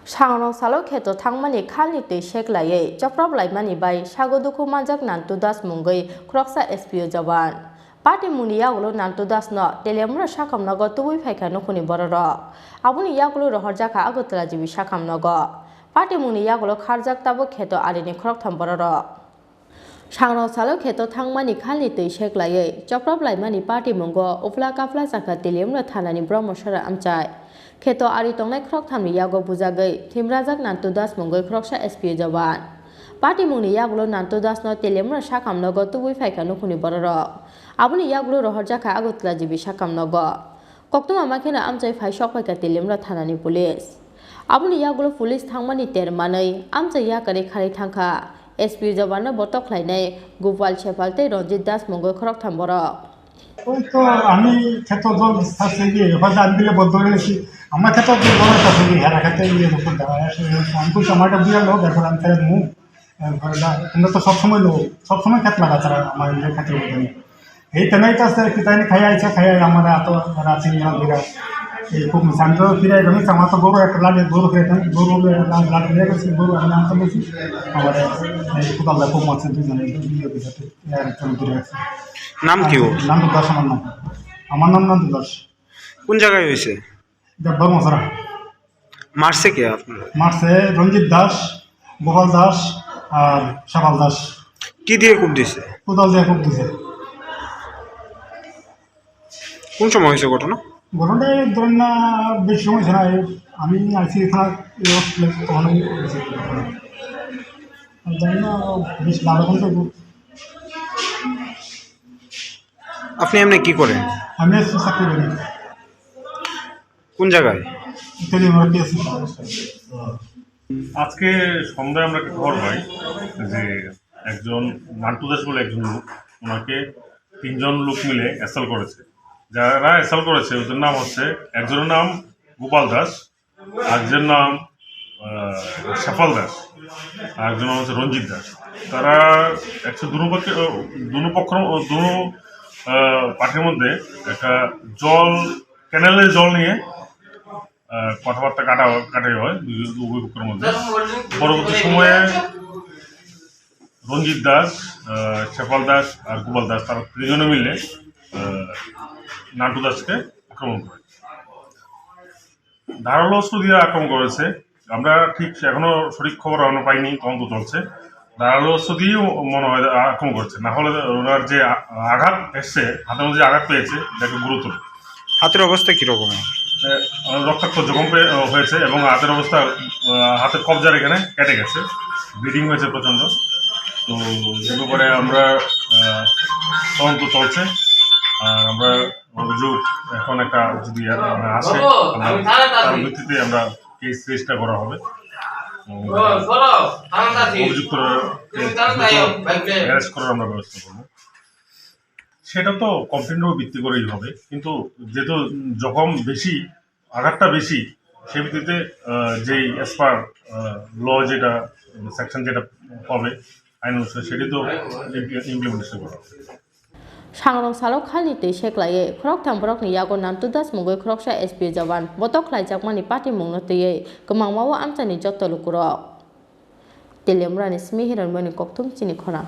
Changno salo kheto thangmani Khalni tui Seklaiwi Choproblaimani bai Sago Dukho Manjak Nantu das Mungwi Khoroksa SPO Jawan Party muni yagulo Nantu das no telemra sakam nago tubui phaika nokuni bororo abuni yagulo rohorjaka agotla jibi sakam nago Party muni yagulo kharjak tabo kheto arini khoroktham bororo Changno salo kheto thangmani Khalni tui Seklaiwi Choproblaimani party mungo ufla kafla jaka telemra thanani brahmosara amchai Kheto ari tongnai khoroktham yago bujagai thimrajak Nantu das mungoi khoroksa SPO Jawan Party muni yagulo Nantu das no telemra sakam nago tubui phaika nokuni bororo abuni yagulo rohorjaka agotla jibi sakam nago koktuma makhena amchai phai sokpaika telemra thanani police abuni yagulo police thangmani termanai amchai yakari khari thangkha SPO Jawan no botok khlainai Gopal Chepal tei Ranjit das mungoi khoroktham borok তো আমি ক্ষেত জল থাকছে গিয়ে হয়তো আমি দিলে বলতে পেরেছি আমার ক্ষেত্রে যে বড় থাকছে গিয়ে হেরা খেতে গিয়ে দুপুর দেওয়া আমি বলছি আমার একটা বিয়ে লোক এখন আমি তাহলে মুখ তোমরা তো সবসময় লোক সবসময় ক্ষেত লাগা ছাড়া আমার নিজের ক্ষেত্রে বলতে নেই এই তেনাই তো আসতে কি তাই খাই আইছে খাই আমার এত রাখছি বিরা এই খুব আমি তো ফিরে গেছি আমার তো গরু একটা লাগে গরু খেয়ে গরু লাগে নিয়ে গেছি গরু আমি আনতে বলছি আমার খুব আমরা খুব মাছ দুজনে বিয়ে বিষয়টি ফিরে গেছে নাম কি ওর? নাম দাস আমার নাম নান্তু দাস। কোন জায়গায় হয়েছে? ধর্মসরা মারছে কে আপনার? মারছে রঞ্জিত দাস, গোপাল দাস আর সাপাল দাস। কি দিয়ে কূপ দিছে? কোদাল দিয়ে কূপ দিছে। কোন সময় হয়েছে ঘটনা? ঘটনাটা ধরেন না বেশি সময় ছিল না, আমি আইসি থানা তখন জানি না বেশ ভালো ঘন্টা। আপনি এমনি কি করেন? আমি চাকরি করি। কোন জায়গায়? আজকে সন্ধ্যায় আমরা একটা খবর পাই যে একজন নান্টু দাস বলে একজন লোক, ওনাকে 3 জন লোক মিলে অ্যাসাল্ট করেছে। যারা অ্যাসাল্ট করেছে ওদের নাম হচ্ছে, একজনের নাম গোপাল দাস, আরেকজনের নাম সাফাল দাস, আর একজন নাম হচ্ছে রঞ্জিত দাস। তারা দুনো পার্টির মধ্যে একটা ক্যানেলের জল নিয়ে কথাবার্তা কাটাই হয় উভয় পক্ষের মধ্যে। পরবর্তী সময়ে রঞ্জিত দাস, শেফাল দাস আর গোপাল দাস তারা 3 জনে মিলে নান্টু দাসকে আক্রমণ করে, ধারালো অস্ত্র দিয়ে আক্রমণ করেছে। আমরা ঠিক এখনো সঠিক খবর আমরা পাইনি, তদন্ত চলছে। ধারালো অস্ত্র দিয়েও মনে হয় আক্রমণ করছে, না হলে ওনার যে আঘাত এসছে, হাতের মধ্যে যে আঘাত পেয়েছে দেখে গুরুতর। হাতের অবস্থা কিরকম? রক্তাক্ত জখম হয়েছে এবং হাতের অবস্থা, হাতের কবজার এখানে কেটে গেছে, ব্লিডিং হয়েছে প্রচণ্ড। তো এ ব্যাপারে আমরা তদন্ত চলছে, আর আমরা অভিযোগ এখন একটা যদি আসে তার ভিত্তিতে আমরা কেস রেজিস্টার করা হবে। অভিযুক্ত অ্যারেস্ট করার আমরা ব্যবস্থা করবো। সেটা তো কমপ্লেনের ভিত্তি করেই হবে, কিন্তু যেহেতু জখম বেশি, আঘাতটা বেশি, সেই ভিত্তিতে যেই অ্যাজ পার ল যেটা সেকশন যেটা হবে আইন অনুসারে সেটি তো ইমপ্লিমেন্টেশন করা হবে। Changno salo Khalni tui Seklaiwi khoroktham borokni yago Nantu das mungoi khoroksa SPO Jawan botok khlaijakmani party mungno tui kemangmao amchani joto lukurok telemrani smi hiranmani koktum Chini Khorang